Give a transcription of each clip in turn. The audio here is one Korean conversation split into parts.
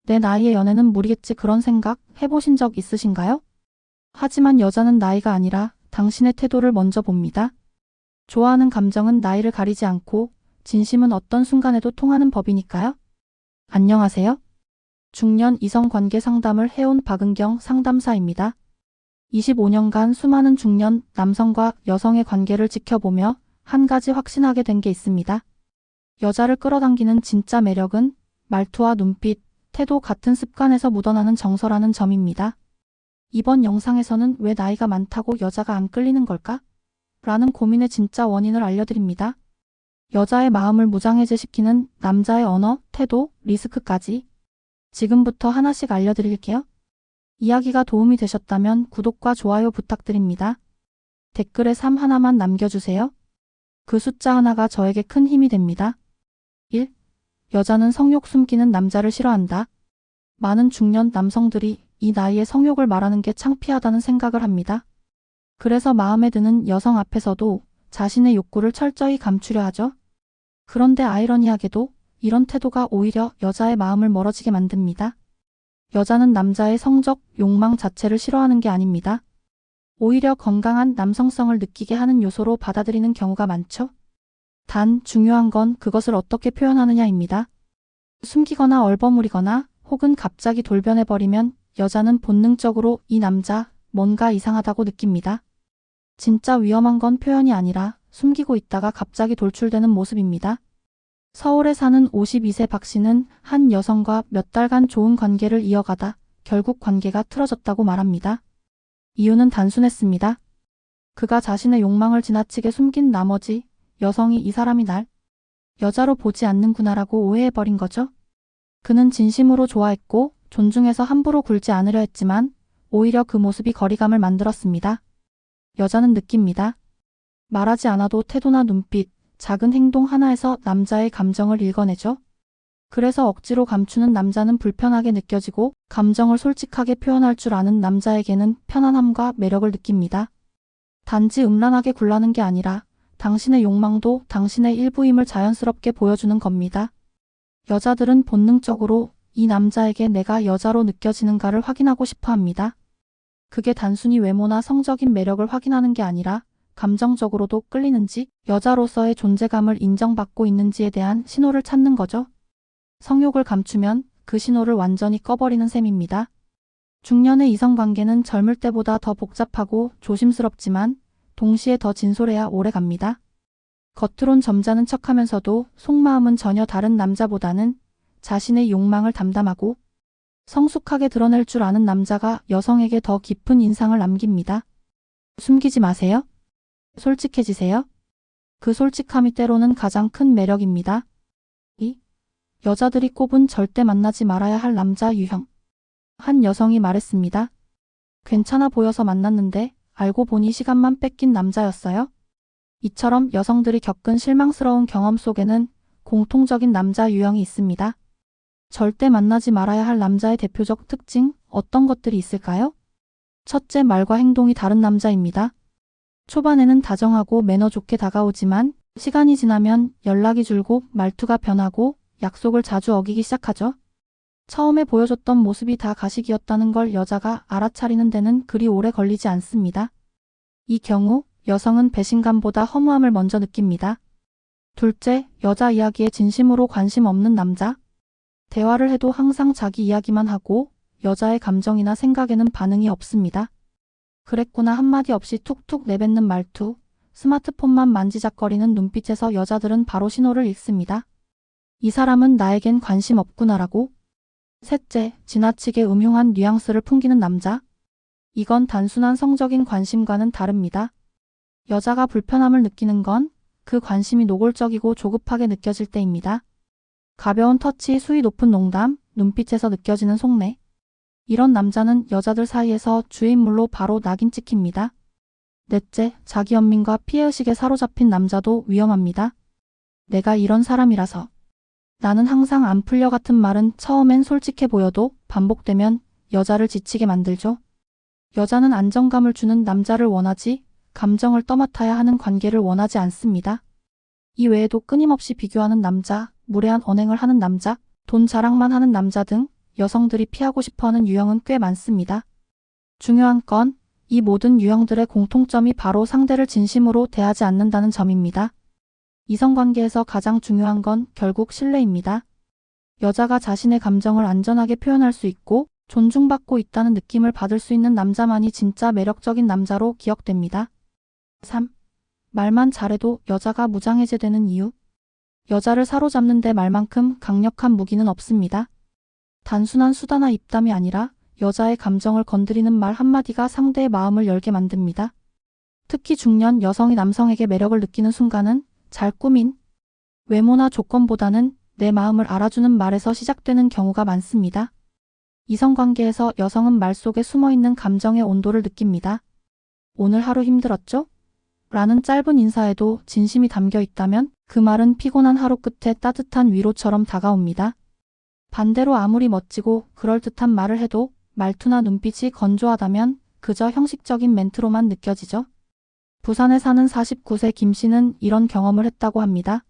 내 나이에 연애는 무리겠지 그런 생각 해보신 적 있으신가요? 하지만 여자는 나이가 아니라 당신의 태도를 먼저 봅니다. 좋아하는 감정은 나이를 가리지 않고 진심은 어떤 순간에도 통하는 법이니까요. 안녕하세요. 중년 이성관계 상담을 해온 박은경 상담사입니다. 25년간 수많은 중년 남성과 여성의 관계를 지켜보며 한 가지 확신하게 된 게 있습니다. 여자를 끌어당기는 진짜 매력은 말투와 눈빛, 태도 같은 습관에서 묻어나는 정서라는 점입니다. 이번 영상에서는 왜 나이가 많다고 여자가 안 끌리는 걸까? 라는 고민의 진짜 원인을 알려드립니다. 여자의 마음을 무장해제시키는 남자의 언어, 태도, 리스크까지 지금부터 하나씩 알려드릴게요. 이야기가 도움이 되셨다면 구독과 좋아요 부탁드립니다. 댓글에 3 하나만 남겨주세요. 그 숫자 하나가 저에게 큰 힘이 됩니다. 1. 여자는 성욕 숨기는 남자를 싫어한다. 많은 중년 남성들이 이 나이에 성욕을 말하는 게 창피하다는 생각을 합니다. 그래서 마음에 드는 여성 앞에서도 자신의 욕구를 철저히 감추려 하죠. 그런데 아이러니하게도 이런 태도가 오히려 여자의 마음을 멀어지게 만듭니다. 여자는 남자의 성적 욕망 자체를 싫어하는 게 아닙니다. 오히려 건강한 남성성을 느끼게 하는 요소로 받아들이는 경우가 많죠. 단 중요한 건 그것을 어떻게 표현하느냐입니다. 숨기거나 얼버무리거나 혹은 갑자기 돌변해버리면 여자는 본능적으로 이 남자 뭔가 이상하다고 느낍니다. 진짜 위험한 건 표현이 아니라 숨기고 있다가 갑자기 돌출되는 모습입니다. 서울에 사는 52세 박 씨는 한 여성과 몇 달간 좋은 관계를 이어가다 결국 관계가 틀어졌다고 말합니다. 이유는 단순했습니다. 그가 자신의 욕망을 지나치게 숨긴 나머지 여성이 이 사람이 날 여자로 보지 않는구나라고 오해해버린 거죠. 그는 진심으로 좋아했고 존중해서 함부로 굴지 않으려 했지만 오히려 그 모습이 거리감을 만들었습니다. 여자는 느낍니다. 말하지 않아도 태도나 눈빛, 작은 행동 하나에서 남자의 감정을 읽어내죠. 그래서 억지로 감추는 남자는 불편하게 느껴지고 감정을 솔직하게 표현할 줄 아는 남자에게는 편안함과 매력을 느낍니다. 단지 음란하게 굴라는 게 아니라 당신의 욕망도 당신의 일부임을 자연스럽게 보여주는 겁니다. 여자들은 본능적으로 이 남자에게 내가 여자로 느껴지는가를 확인하고 싶어 합니다. 그게 단순히 외모나 성적인 매력을 확인하는 게 아니라 감정적으로도 끌리는지, 여자로서의 존재감을 인정받고 있는지에 대한 신호를 찾는 거죠. 성욕을 감추면 그 신호를 완전히 꺼버리는 셈입니다. 중년의 이성관계는 젊을 때보다 더 복잡하고 조심스럽지만 동시에 더 진솔해야 오래 갑니다. 겉으론 점잖은 척하면서도 속마음은 전혀 다른 남자보다는 자신의 욕망을 담담하고 성숙하게 드러낼 줄 아는 남자가 여성에게 더 깊은 인상을 남깁니다. 숨기지 마세요. 솔직해지세요. 그 솔직함이 때로는 가장 큰 매력입니다. 2. 여자들이 꼽은 절대 만나지 말아야 할 남자 유형. 한 여성이 말했습니다. 괜찮아 보여서 만났는데 알고 보니 시간만 뺏긴 남자였어요. 이처럼 여성들이 겪은 실망스러운 경험 속에는 공통적인 남자 유형이 있습니다. 절대 만나지 말아야 할 남자의 대표적 특징 어떤 것들이 있을까요? 첫째, 말과 행동이 다른 남자입니다. 초반에는 다정하고 매너 좋게 다가오지만 시간이 지나면 연락이 줄고 말투가 변하고 약속을 자주 어기기 시작하죠. 처음에 보여줬던 모습이 다 가식이었다는 걸 여자가 알아차리는 데는 그리 오래 걸리지 않습니다. 이 경우 여성은 배신감보다 허무함을 먼저 느낍니다. 둘째, 여자 이야기에 진심으로 관심 없는 남자. 대화를 해도 항상 자기 이야기만 하고 여자의 감정이나 생각에는 반응이 없습니다. 그랬구나 한마디 없이 툭툭 내뱉는 말투, 스마트폰만 만지작거리는 눈빛에서 여자들은 바로 신호를 읽습니다. 이 사람은 나에겐 관심 없구나라고. 셋째, 지나치게 음흉한 뉘앙스를 풍기는 남자. 이건 단순한 성적인 관심과는 다릅니다. 여자가 불편함을 느끼는 건 그 관심이 노골적이고 조급하게 느껴질 때입니다. 가벼운 터치, 수위 높은 농담, 눈빛에서 느껴지는 속내. 이런 남자는 여자들 사이에서 주인물로 바로 낙인 찍힙니다. 넷째, 자기 연민과 피해의식에 사로잡힌 남자도 위험합니다. 내가 이런 사람이라서. 나는 항상 안 풀려 같은 말은 처음엔 솔직해 보여도 반복되면 여자를 지치게 만들죠. 여자는 안정감을 주는 남자를 원하지 감정을 떠맡아야 하는 관계를 원하지 않습니다. 이 외에도 끊임없이 비교하는 남자, 무례한 언행을 하는 남자, 돈 자랑만 하는 남자 등 여성들이 피하고 싶어하는 유형은 꽤 많습니다. 중요한 건 이 모든 유형들의 공통점이 바로 상대를 진심으로 대하지 않는다는 점입니다. 이성관계에서 가장 중요한 건 결국 신뢰입니다. 여자가 자신의 감정을 안전하게 표현할 수 있고 존중받고 있다는 느낌을 받을 수 있는 남자만이 진짜 매력적인 남자로 기억됩니다. 3. 말만 잘해도 여자가 무장해제되는 이유. 여자를 사로잡는 데 말만큼 강력한 무기는 없습니다. 단순한 수다나 입담이 아니라 여자의 감정을 건드리는 말 한마디가 상대의 마음을 열게 만듭니다. 특히 중년 여성이 남성에게 매력을 느끼는 순간은 잘 꾸민 외모나 조건보다는 내 마음을 알아주는 말에서 시작되는 경우가 많습니다. 이성관계에서 여성은 말 속에 숨어있는 감정의 온도를 느낍니다. 오늘 하루 힘들었죠? 라는 짧은 인사에도 진심이 담겨 있다면 그 말은 피곤한 하루 끝에 따뜻한 위로처럼 다가옵니다. 반대로 아무리 멋지고 그럴듯한 말을 해도 말투나 눈빛이 건조하다면 그저 형식적인 멘트로만 느껴지죠. 부산에 사는 49세 김 씨는 이런 경험을 했다고 합니다.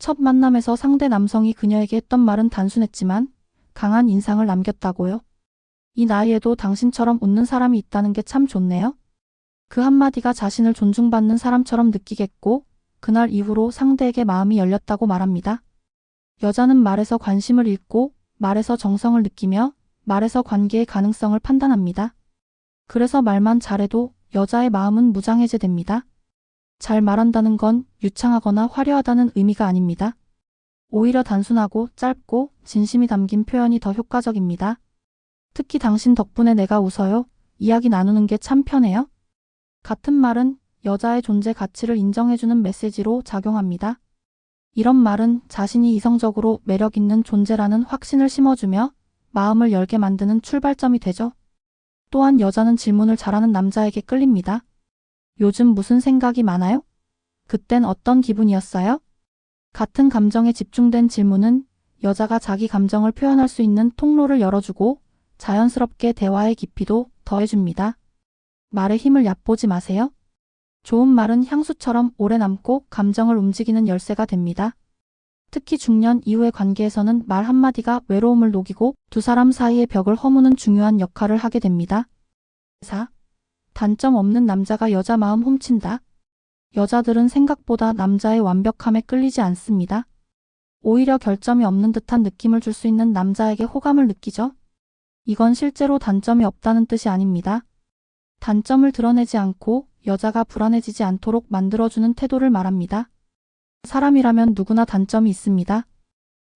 첫 만남에서 상대 남성이 그녀에게 했던 말은 단순했지만 강한 인상을 남겼다고요. 이 나이에도 당신처럼 웃는 사람이 있다는 게 참 좋네요. 그 한마디가 자신을 존중받는 사람처럼 느끼겠고 그날 이후로 상대에게 마음이 열렸다고 말합니다. 여자는 말에서 관심을 잃고 말에서 정성을 느끼며 말에서 관계의 가능성을 판단합니다. 그래서 말만 잘해도 여자의 마음은 무장해제됩니다. 잘 말한다는 건 유창하거나 화려하다는 의미가 아닙니다. 오히려 단순하고 짧고 진심이 담긴 표현이 더 효과적입니다. 특히 당신 덕분에 내가 웃어요. 이야기 나누는 게 참 편해요. 같은 말은 여자의 존재 가치를 인정해주는 메시지로 작용합니다. 이런 말은 자신이 이성적으로 매력 있는 존재라는 확신을 심어주며 마음을 열게 만드는 출발점이 되죠. 또한 여자는 질문을 잘하는 남자에게 끌립니다. 요즘 무슨 생각이 많아요? 그땐 어떤 기분이었어요? 같은 감정에 집중된 질문은 여자가 자기 감정을 표현할 수 있는 통로를 열어주고 자연스럽게 대화의 깊이도 더해줍니다. 말에 힘을 얕보지 마세요. 좋은 말은 향수처럼 오래 남고 감정을 움직이는 열쇠가 됩니다. 특히 중년 이후의 관계에서는 말 한마디가 외로움을 녹이고 두 사람 사이의 벽을 허무는 중요한 역할을 하게 됩니다. 4. 단점 없는 남자가 여자 마음 훔친다. 여자들은 생각보다 남자의 완벽함에 끌리지 않습니다. 오히려 결점이 없는 듯한 느낌을 줄 수 있는 남자에게 호감을 느끼죠. 이건 실제로 단점이 없다는 뜻이 아닙니다. 단점을 드러내지 않고 여자가 불안해지지 않도록 만들어주는 태도를 말합니다. 사람이라면 누구나 단점이 있습니다.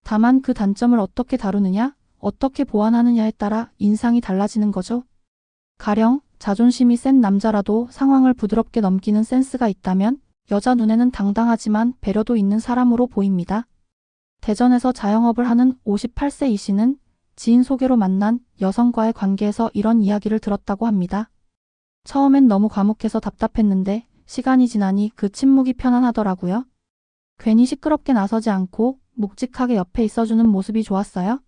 다만 그 단점을 어떻게 다루느냐, 어떻게 보완하느냐에 따라 인상이 달라지는 거죠. 가령 자존심이 센 남자라도 상황을 부드럽게 넘기는 센스가 있다면 여자 눈에는 당당하지만 배려도 있는 사람으로 보입니다. 대전에서 자영업을 하는 58세 이 씨는 지인 소개로 만난 여성과의 관계에서 이런 이야기를 들었다고 합니다. 처음엔 너무 과묵해서 답답했는데 시간이 지나니 그 침묵이 편안하더라고요. 괜히 시끄럽게 나서지 않고 묵직하게 옆에 있어주는 모습이 좋았어요.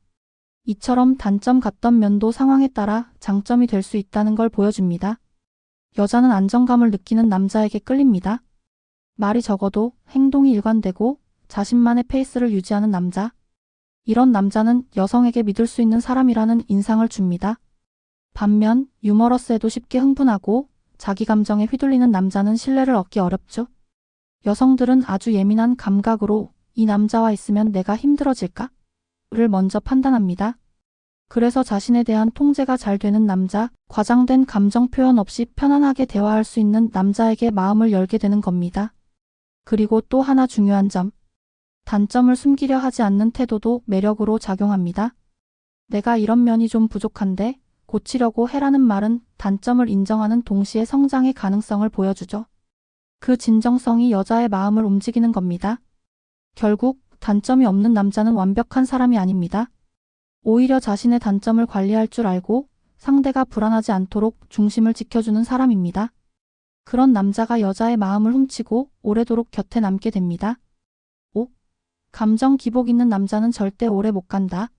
이처럼 단점 같던 면도 상황에 따라 장점이 될 수 있다는 걸 보여줍니다. 여자는 안정감을 느끼는 남자에게 끌립니다. 말이 적어도 행동이 일관되고 자신만의 페이스를 유지하는 남자. 이런 남자는 여성에게 믿을 수 있는 사람이라는 인상을 줍니다. 반면 유머러스해도 쉽게 흥분하고 자기 감정에 휘둘리는 남자는 신뢰를 얻기 어렵죠. 여성들은 아주 예민한 감각으로 이 남자와 있으면 내가 힘들어질까? 를 먼저 판단합니다. 그래서 자신에 대한 통제가 잘 되는 남자, 과장된 감정 표현 없이 편안하게 대화할 수 있는 남자에게 마음을 열게 되는 겁니다. 그리고 또 하나 중요한 점. 단점을 숨기려 하지 않는 태도도 매력으로 작용합니다. 내가 이런 면이 좀 부족한데 고치려고 해라는 말은 단점을 인정하는 동시에 성장의 가능성을 보여주죠. 그 진정성이 여자의 마음을 움직이는 겁니다. 결국 단점이 없는 남자는 완벽한 사람이 아닙니다. 오히려 자신의 단점을 관리할 줄 알고 상대가 불안하지 않도록 중심을 지켜주는 사람입니다. 그런 남자가 여자의 마음을 훔치고 오래도록 곁에 남게 됩니다. 5. 감정 기복 있는 남자는 절대 오래 못 간다.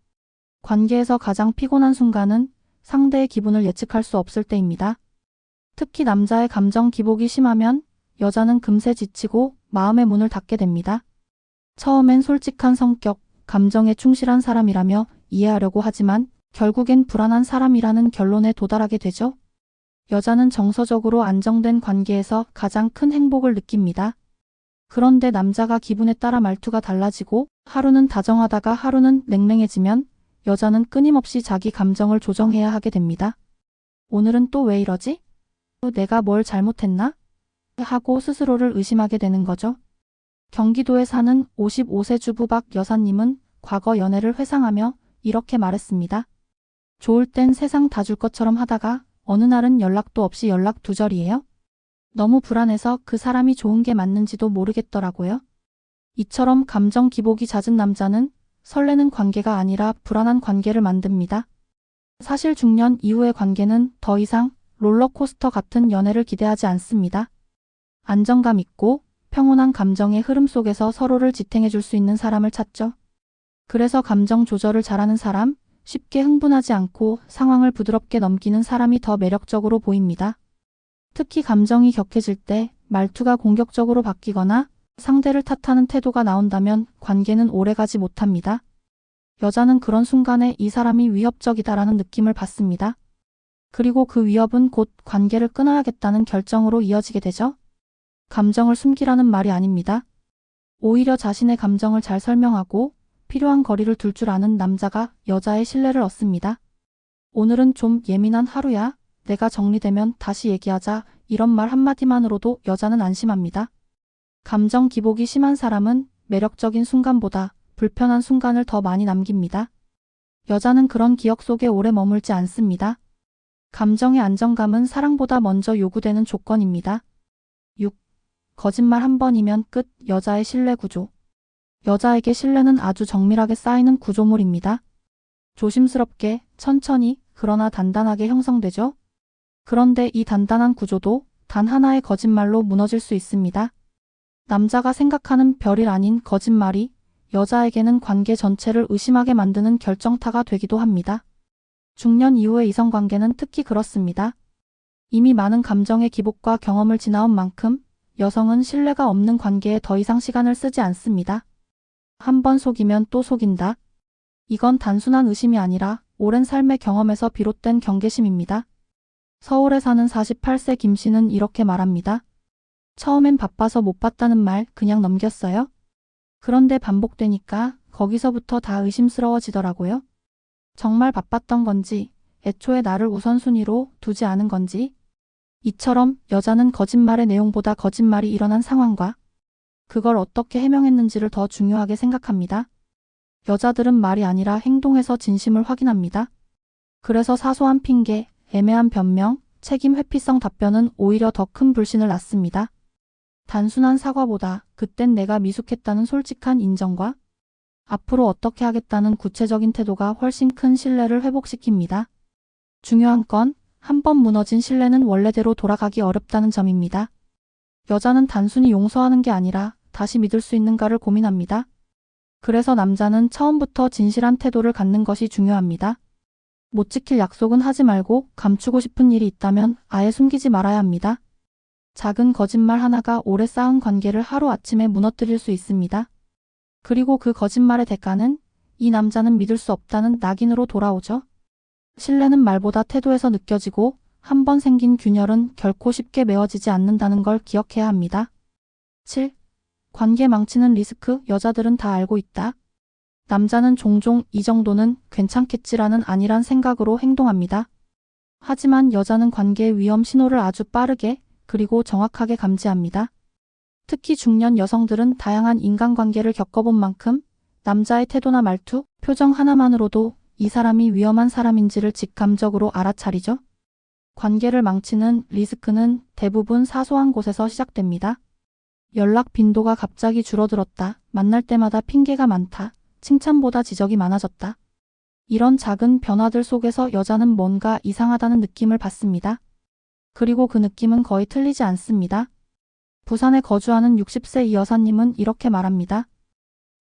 관계에서 가장 피곤한 순간은 상대의 기분을 예측할 수 없을 때입니다. 특히 남자의 감정 기복이 심하면 여자는 금세 지치고 마음의 문을 닫게 됩니다. 처음엔 솔직한 성격, 감정에 충실한 사람이라며 이해하려고 하지만 결국엔 불안한 사람이라는 결론에 도달하게 되죠. 여자는 정서적으로 안정된 관계에서 가장 큰 행복을 느낍니다. 그런데 남자가 기분에 따라 말투가 달라지고 하루는 다정하다가 하루는 냉랭해지면 여자는 끊임없이 자기 감정을 조정해야 하게 됩니다. 오늘은 또 왜 이러지? 내가 뭘 잘못했나? 하고 스스로를 의심하게 되는 거죠. 경기도에 사는 55세 주부 박 여사님은 과거 연애를 회상하며 이렇게 말했습니다. 좋을 땐 세상 다 줄 것처럼 하다가 어느 날은 연락도 없이 연락 두절이에요. 너무 불안해서 그 사람이 좋은 게 맞는지도 모르겠더라고요. 이처럼 감정 기복이 잦은 남자는 설레는 관계가 아니라 불안한 관계를 만듭니다. 사실 중년 이후의 관계는 더 이상 롤러코스터 같은 연애를 기대하지 않습니다. 안정감 있고 평온한 감정의 흐름 속에서 서로를 지탱해 줄 수 있는 사람을 찾죠. 그래서 감정 조절을 잘하는 사람, 쉽게 흥분하지 않고 상황을 부드럽게 넘기는 사람이 더 매력적으로 보입니다. 특히 감정이 격해질 때 말투가 공격적으로 바뀌거나 상대를 탓하는 태도가 나온다면 관계는 오래가지 못합니다. 여자는 그런 순간에 이 사람이 위협적이다라는 느낌을 받습니다. 그리고 그 위협은 곧 관계를 끊어야겠다는 결정으로 이어지게 되죠. 감정을 숨기라는 말이 아닙니다. 오히려 자신의 감정을 잘 설명하고 필요한 거리를 둘 줄 아는 남자가 여자의 신뢰를 얻습니다. 오늘은 좀 예민한 하루야. 내가 정리되면 다시 얘기하자. 이런 말 한마디만으로도 여자는 안심합니다. 감정 기복이 심한 사람은 매력적인 순간보다 불편한 순간을 더 많이 남깁니다. 여자는 그런 기억 속에 오래 머물지 않습니다. 감정의 안정감은 사랑보다 먼저 요구되는 조건입니다. 6. 거짓말 한 번이면 끝. 여자의 신뢰 구조. 여자에게 신뢰는 아주 정밀하게 쌓이는 구조물입니다. 조심스럽게, 천천히, 그러나 단단하게 형성되죠. 그런데 이 단단한 구조도 단 하나의 거짓말로 무너질 수 있습니다. 남자가 생각하는 별일 아닌 거짓말이 여자에게는 관계 전체를 의심하게 만드는 결정타가 되기도 합니다. 중년 이후의 이성관계는 특히 그렇습니다. 이미 많은 감정의 기복과 경험을 지나온 만큼 여성은 신뢰가 없는 관계에 더 이상 시간을 쓰지 않습니다. 한 번 속이면 또 속인다. 이건 단순한 의심이 아니라 오랜 삶의 경험에서 비롯된 경계심입니다. 서울에 사는 48세 김 씨는 이렇게 말합니다. 처음엔 바빠서 못 봤다는 말 그냥 넘겼어요. 그런데 반복되니까 거기서부터 다 의심스러워지더라고요. 정말 바빴던 건지, 애초에 나를 우선순위로 두지 않은 건지. 이처럼 여자는 거짓말의 내용보다 거짓말이 일어난 상황과 그걸 어떻게 해명했는지를 더 중요하게 생각합니다. 여자들은 말이 아니라 행동에서 진심을 확인합니다. 그래서 사소한 핑계, 애매한 변명, 책임 회피성 답변은 오히려 더 큰 불신을 낳습니다. 단순한 사과보다 그땐 내가 미숙했다는 솔직한 인정과 앞으로 어떻게 하겠다는 구체적인 태도가 훨씬 큰 신뢰를 회복시킵니다. 중요한 건 한 번 무너진 신뢰는 원래대로 돌아가기 어렵다는 점입니다. 여자는 단순히 용서하는 게 아니라 다시 믿을 수 있는가를 고민합니다. 그래서 남자는 처음부터 진실한 태도를 갖는 것이 중요합니다. 못 지킬 약속은 하지 말고 감추고 싶은 일이 있다면 아예 숨기지 말아야 합니다. 작은 거짓말 하나가 오래 쌓은 관계를 하루아침에 무너뜨릴 수 있습니다. 그리고 그 거짓말의 대가는 이 남자는 믿을 수 없다는 낙인으로 돌아오죠. 신뢰는 말보다 태도에서 느껴지고 한 번 생긴 균열은 결코 쉽게 메워지지 않는다는 걸 기억해야 합니다. 7. 관계 망치는 리스크. 여자들은 다 알고 있다. 남자는 종종 이 정도는 괜찮겠지라는 안일한 생각으로 행동합니다. 하지만 여자는 관계의 위험 신호를 아주 빠르게 그리고 정확하게 감지합니다. 특히 중년 여성들은 다양한 인간관계를 겪어본 만큼 남자의 태도나 말투, 표정 하나만으로도 이 사람이 위험한 사람인지를 직감적으로 알아차리죠. 관계를 망치는 리스크는 대부분 사소한 곳에서 시작됩니다. 연락 빈도가 갑자기 줄어들었다. 만날 때마다 핑계가 많다. 칭찬보다 지적이 많아졌다. 이런 작은 변화들 속에서 여자는 뭔가 이상하다는 느낌을 받습니다. 그리고 그 느낌은 거의 틀리지 않습니다. 부산에 거주하는 60세 이 여사님은 이렇게 말합니다.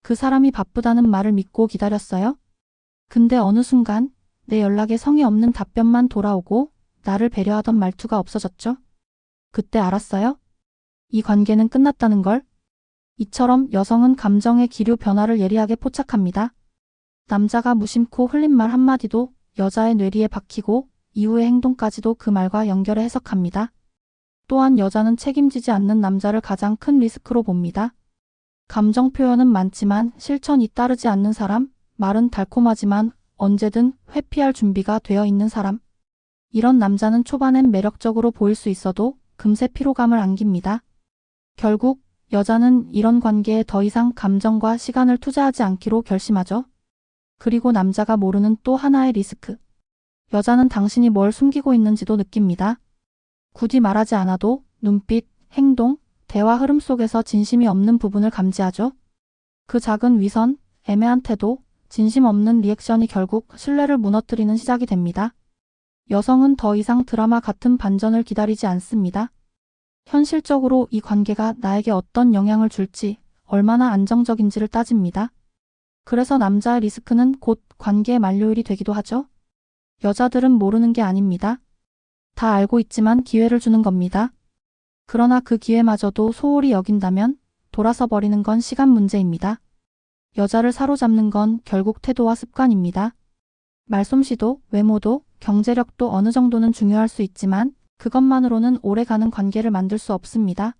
그 사람이 바쁘다는 말을 믿고 기다렸어요. 근데 어느 순간 내 연락에 성의 없는 답변만 돌아오고 나를 배려하던 말투가 없어졌죠. 그때 알았어요. 이 관계는 끝났다는 걸. 이처럼 여성은 감정의 기류 변화를 예리하게 포착합니다. 남자가 무심코 흘린 말 한마디도 여자의 뇌리에 박히고 이후의 행동까지도 그 말과 연결해 해석합니다. 또한 여자는 책임지지 않는 남자를 가장 큰 리스크로 봅니다. 감정 표현은 많지만 실천이 따르지 않는 사람, 말은 달콤하지만 언제든 회피할 준비가 되어 있는 사람. 이런 남자는 초반엔 매력적으로 보일 수 있어도 금세 피로감을 안깁니다. 결국 여자는 이런 관계에 더 이상 감정과 시간을 투자하지 않기로 결심하죠. 그리고 남자가 모르는 또 하나의 리스크. 여자는 당신이 뭘 숨기고 있는지도 느낍니다. 굳이 말하지 않아도 눈빛, 행동, 대화 흐름 속에서 진심이 없는 부분을 감지하죠. 그 작은 위선, 애매한 태도, 진심 없는 리액션이 결국 신뢰를 무너뜨리는 시작이 됩니다. 여성은 더 이상 드라마 같은 반전을 기다리지 않습니다. 현실적으로 이 관계가 나에게 어떤 영향을 줄지, 얼마나 안정적인지를 따집니다. 그래서 남자의 리스크는 곧 관계의 만료일이 되기도 하죠. 여자들은 모르는 게 아닙니다. 다 알고 있지만 기회를 주는 겁니다. 그러나 그 기회마저도 소홀히 여긴다면 돌아서 버리는 건 시간 문제입니다. 여자를 사로잡는 건 결국 태도와 습관입니다. 말솜씨도, 외모도, 경제력도 어느 정도는 중요할 수 있지만 그것만으로는 오래가는 관계를 만들 수 없습니다.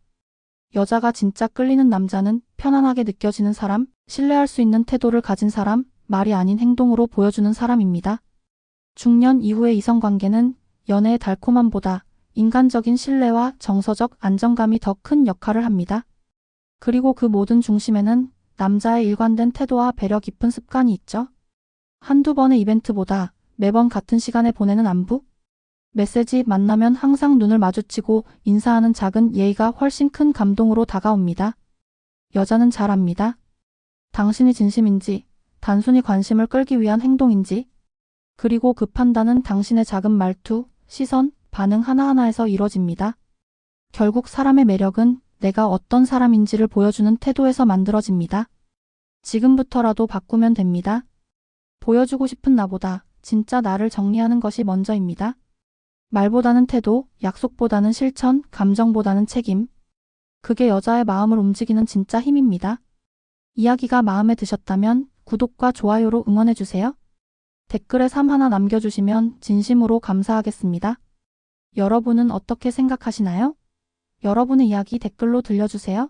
여자가 진짜 끌리는 남자는 편안하게 느껴지는 사람, 신뢰할 수 있는 태도를 가진 사람, 말이 아닌 행동으로 보여주는 사람입니다. 중년 이후의 이성관계는 연애의 달콤함보다 인간적인 신뢰와 정서적 안정감이 더 큰 역할을 합니다. 그리고 그 모든 중심에는 남자의 일관된 태도와 배려 깊은 습관이 있죠. 한두 번의 이벤트보다 매번 같은 시간에 보내는 안부? 메시지, 만나면 항상 눈을 마주치고 인사하는 작은 예의가 훨씬 큰 감동으로 다가옵니다. 여자는 잘 압니다. 당신이 진심인지, 단순히 관심을 끌기 위한 행동인지, 그리고 그 판단은 당신의 작은 말투, 시선, 반응 하나하나에서 이뤄집니다. 결국 사람의 매력은 내가 어떤 사람인지를 보여주는 태도에서 만들어집니다. 지금부터라도 바꾸면 됩니다. 보여주고 싶은 나보다 진짜 나를 정리하는 것이 먼저입니다. 말보다는 태도, 약속보다는 실천, 감정보다는 책임. 그게 여자의 마음을 움직이는 진짜 힘입니다. 이야기가 마음에 드셨다면 구독과 좋아요로 응원해주세요. 댓글에 삶 하나 남겨주시면 진심으로 감사하겠습니다. 여러분은 어떻게 생각하시나요? 여러분의 이야기 댓글로 들려주세요.